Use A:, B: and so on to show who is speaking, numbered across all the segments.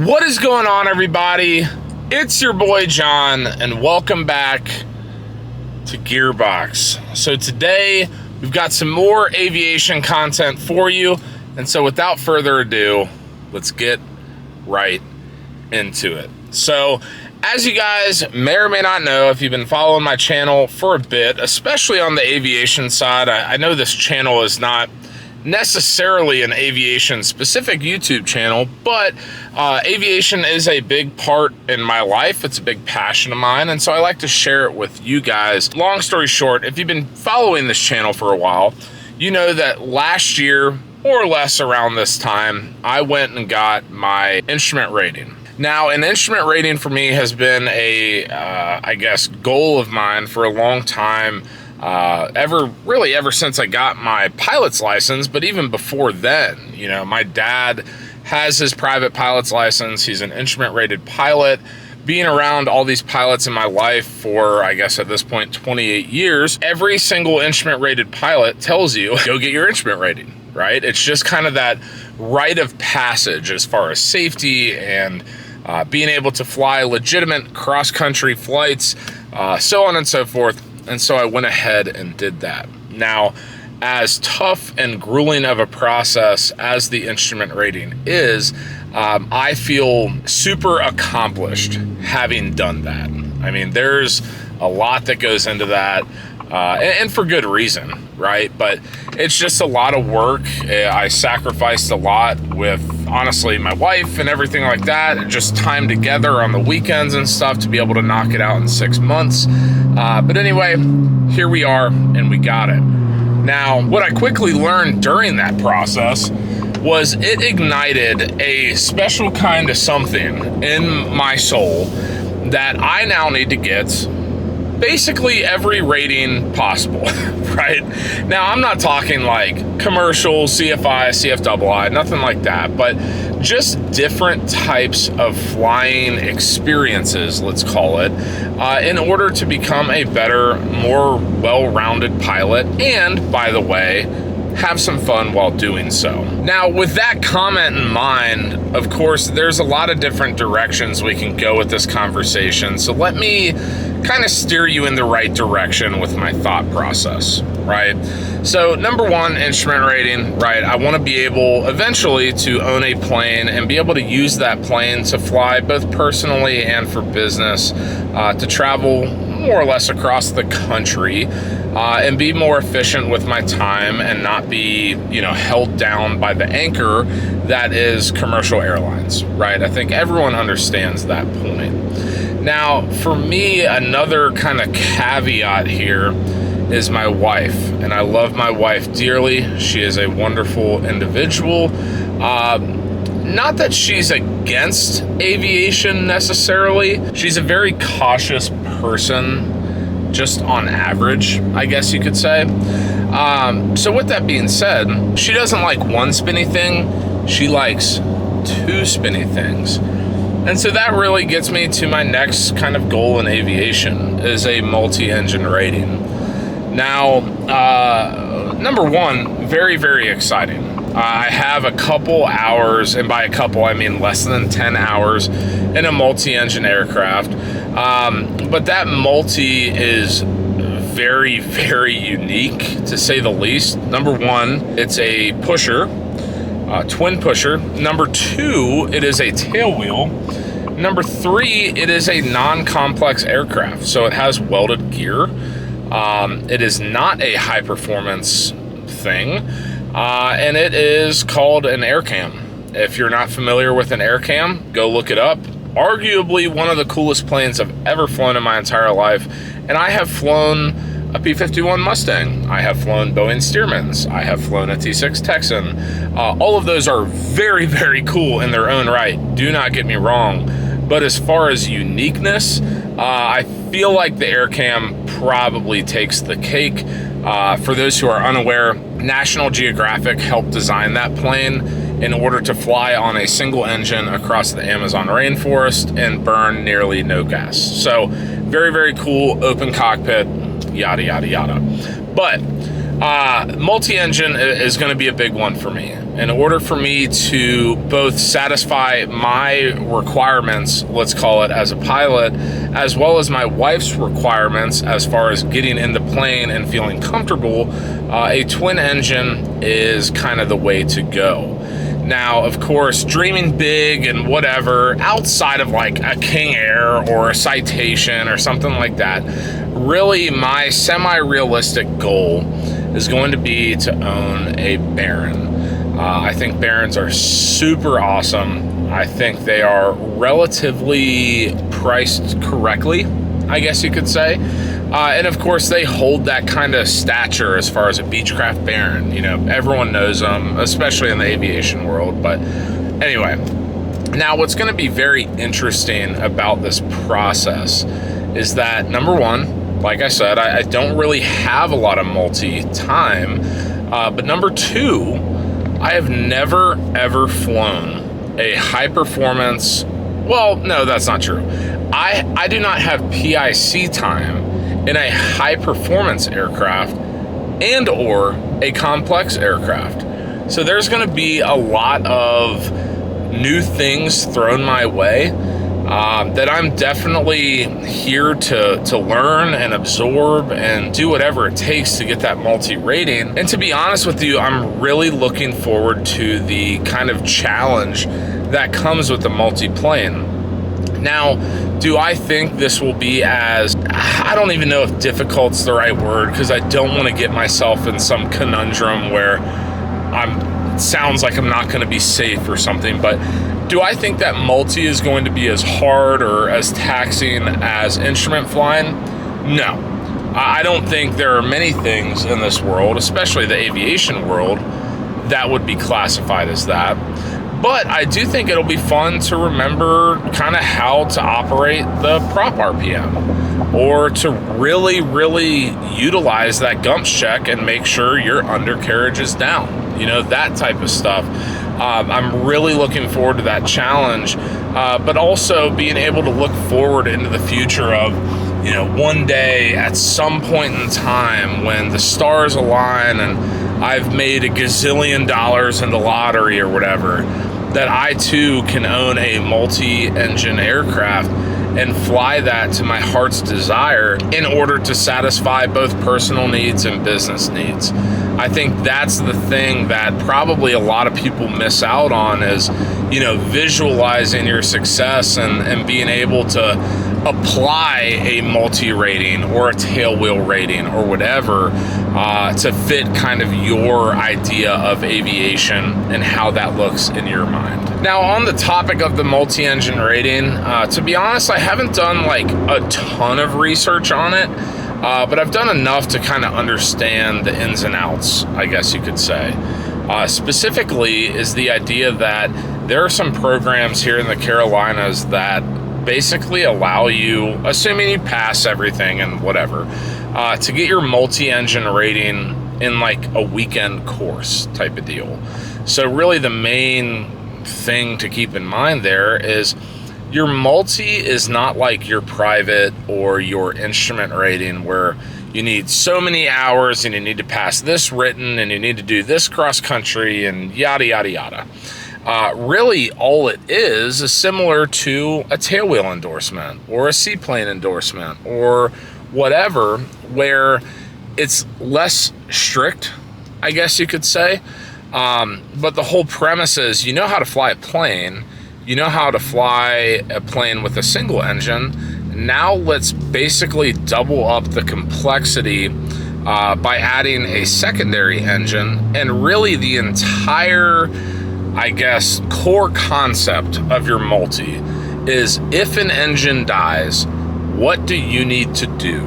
A: What is going on, everybody? It's your boy John, and welcome back to Gearbox. So today we've got some more aviation content for you, and so without further ado, let's get right into it. So as you guys may or may not know, if you've been following my channel for a bit, especially on the aviation side, I know this channel is not necessarily an aviation specific YouTube channel, but aviation is a big part in my life. It's a big passion of mine, and so I like to share it with you guys. Long story short, if you've been following this channel for a while, you know that last year, more or less around this time, I went and got my instrument rating. Now, an instrument rating for me has been a, I guess, goal of mine for a long time. Ever since I got my pilot's license, but even before then, you know, my dad has his private pilot's license. He's an instrument rated pilot. Being around all these pilots in my life for, I guess at this point, 28 years, every single instrument rated pilot tells you, go get your instrument rating, right? It's just kind of that rite of passage as far as safety and being able to fly legitimate cross-country flights, so on and so forth. And so I went ahead and did that. Now, as tough and grueling of a process as the instrument rating is, I feel super accomplished having done that. I mean, there's a lot that goes into that, and for good reason, right? But it's just a lot of work. I sacrificed a lot with, honestly, my wife and everything like that, and just time together on the weekends and stuff to be able to knock it out in 6 months. But anyway, here we are, and we got it. Now, what I quickly learned during that process was it ignited a special kind of something in my soul that I now need to get basically every rating possible, right? Now, I'm not talking like commercial, CFI, CFII, nothing like that, but just different types of flying experiences, let's call it, in order to become a better, more well-rounded pilot, and, by the way, have some fun while doing so. Now, with that comment in mind, of course, there's a lot of different directions we can go with this conversation, so let me kind of steer you in the right direction with my thought process, right? So, number one, instrument rating, right? I want to be able eventually to own a plane and be able to use that plane to fly both personally and for business, to travel more or less across the country, and be more efficient with my time and not be, you know, held down by the anchor that is commercial airlines, right? I think everyone understands that point. Now, for me, another kind of caveat here is my wife, and I love my wife dearly. She is a wonderful individual. Not that she's against aviation necessarily. She's a very cautious person, just on average, I guess you could say. So with that being said, she doesn't like one spinny thing. She likes two spinny things. And so that really gets me to my next kind of goal in aviation, is a multi-engine rating. Now, number one, very, very exciting. I have a couple hours, and by a couple, I mean less than 10 hours in a multi-engine aircraft. But that multi is very, very unique, to say the least. Number one, it's a pusher. Twin pusher. Number two, it is a tailwheel. Number three, it is a non-complex aircraft, so it has welded gear. It is not a high performance thing, and it is called an air cam. If you're not familiar with an air cam, go look it up. Arguably one of the coolest planes I've ever flown in my entire life, and I have flown a P-51 Mustang. I have flown Boeing Stearmans. I have flown a T-6 Texan. All of those are very, very cool in their own right. Do not get me wrong. But as far as uniqueness, I feel like the AirCam probably takes the cake. For those who are unaware, National Geographic helped design that plane in order to fly on a single engine across the Amazon rainforest and burn nearly no gas. So very, very cool, open cockpit, yada, yada, yada. But multi-engine is going to be a big one for me. in order for me to both satisfy my requirements, let's call it, as a pilot, as well as my wife's requirements as far as getting in the plane and feeling comfortable, a twin engine is kind of the way to go. Now, of course, dreaming big and whatever, outside of like a King Air or a Citation or something like that, really my semi-realistic goal is going to be to own a Baron. I think Barons are super awesome. I think they are relatively priced correctly, I guess you could say. And of course, they hold that kind of stature as far as a Beechcraft Baron. You know, everyone knows them, especially in the aviation world. But anyway, now what's going to be very interesting about this process is that, number one, like I said, I don't really have a lot of multi-time. But number two, I have never, ever flown a high-performance... Well, no, that's not true. I do not have PIC time in a high-performance aircraft and or a complex aircraft. So there's going to be a lot of new things thrown my way that I'm definitely here to learn and absorb and do whatever it takes to get that multi-rating. And to be honest with you, I'm really looking forward to the kind of challenge that comes with the multi-plane. Now, do I think this will be as, I don't even know if difficult's the right word, because I don't want to get myself in some conundrum where it sounds like I'm not going to be safe or something, but do I think that multi is going to be as hard or as taxing as instrument flying? No. I don't think there are many things in this world, especially the aviation world, that would be classified as that. But I do think it'll be fun to remember kind of how to operate the prop RPM, or to really, really utilize that gumps check and make sure your undercarriage is down. You know, that type of stuff. I'm really looking forward to that challenge, but also being able to look forward into the future of, you know, one day at some point in time when the stars align and I've made a gazillion dollars in the lottery or whatever, that I too can own a multi-engine aircraft and fly that to my heart's desire in order to satisfy both personal needs and business needs. I think that's the thing that probably a lot of people miss out on is, you know, visualizing your success and being able to apply a multi-rating or a tailwheel rating or whatever to fit kind of your idea of aviation and how that looks in your mind. Now, on the topic of the multi-engine rating, to be honest, I haven't done like a ton of research on it, but I've done enough to kind of understand the ins and outs, I guess you could say. Specifically is the idea that there are some programs here in the Carolinas that basically allow you, assuming you pass everything and whatever, to get your multi-engine rating in like a weekend course type of deal. So really the main thing to keep in mind there is your multi is not like your private or your instrument rating where you need so many hours and you need to pass this written and you need to do this cross country and yada, yada, yada. Really all it is similar to a tailwheel endorsement or a seaplane endorsement or whatever, where it's less strict, I guess you could say. But the whole premise is you know how to fly a plane, you know how to fly a plane with a single engine. Now let's basically double up the complexity by adding a secondary engine, and really the entire, I guess, core concept of your multi is if an engine dies, what do you need to do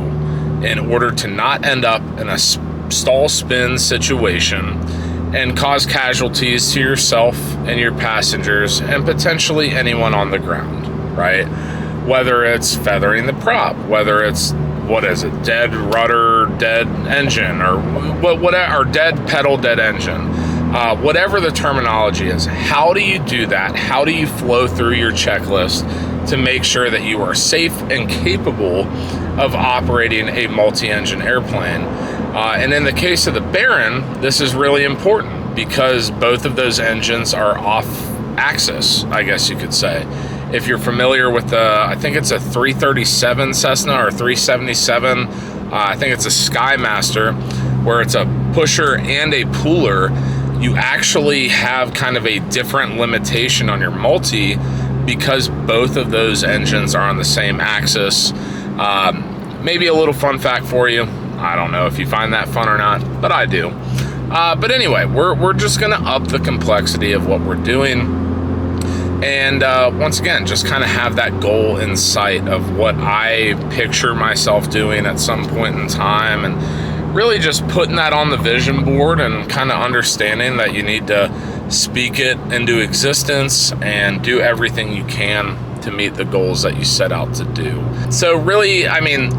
A: in order to not end up in a stall spin situation and cause casualties to yourself and your passengers and potentially anyone on the ground, right? Whether it's feathering the prop, whether it's, what is it, dead rudder, dead engine, or whatever, or dead pedal, dead engine. Whatever the terminology is, how do you do that? How do you flow through your checklist to make sure that you are safe and capable of operating a multi-engine airplane? And in the case of the Baron, this is really important because both of those engines are off axis, I guess you could say. If you're familiar with the, I think it's a 337 Cessna or 377, I think it's a Skymaster, where it's a pusher and a pooler, you actually have kind of a different limitation on your multi because both of those engines are on the same axis. Maybe a little fun fact for you. I don't know if you find that fun or not, but I do. But anyway, we're just gonna up the complexity of what we're doing. And once again, just kind of have that goal in sight of what I picture myself doing at some point in time, and really just putting that on the vision board and kind of understanding that you need to speak it into existence and do everything you can to meet the goals that you set out to do. So really, I mean,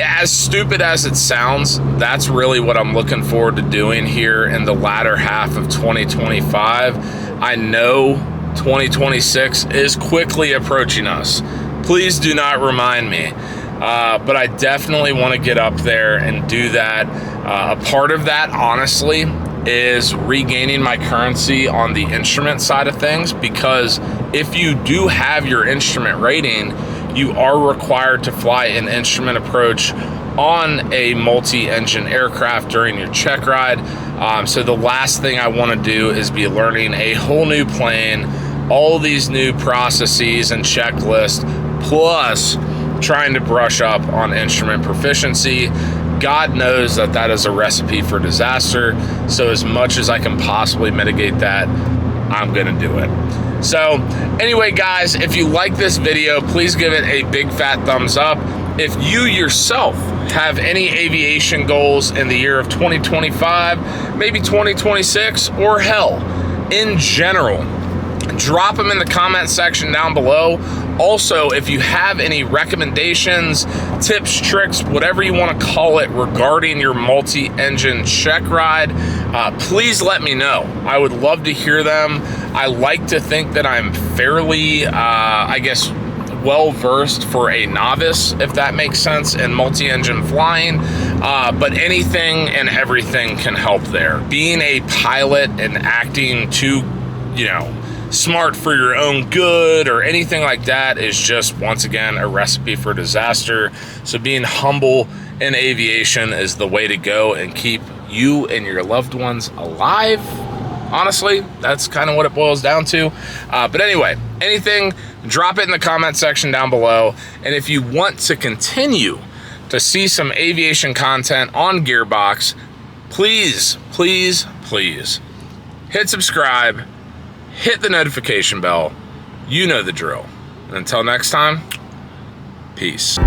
A: as stupid as it sounds, that's really what I'm looking forward to doing here in the latter half of 2025. I know 2026 is quickly approaching us. Please do not remind me. But I definitely want to get up there and do that. A part of that, honestly, is regaining my currency on the instrument side of things, because if you do have your instrument rating, you are required to fly an instrument approach on a multi-engine aircraft during your check ride. So the last thing I want to do is be learning a whole new plane, all these new processes and checklists, plus trying to brush up on instrument proficiency. God knows that that is a recipe for disaster. So as much as I can possibly mitigate that, I'm gonna do it. So anyway, guys, if you like this video, please give it a big fat thumbs up. If you yourself have any aviation goals in the year of 2025, maybe 2026, or hell, in general, drop them in the comment section down below. Also, if you have any recommendations, tips, tricks, whatever you want to call it, regarding your multi-engine check ride, please let me know. I would love to hear them. I like to think that I'm fairly, I guess, well-versed for a novice, if that makes sense, in multi-engine flying, but anything and everything can help there. Being a pilot and acting too, smart for your own good or anything like that is just, once again, a recipe for disaster. So being humble in aviation is the way to go and keep you and your loved ones alive. Honestly, that's kind of what it boils down to. But anyway, anything, drop it in the comment section down below. And if you want to continue to see some aviation content on Gearbox, please, please, please hit subscribe, hit the notification bell. You know the drill. And until next time, peace.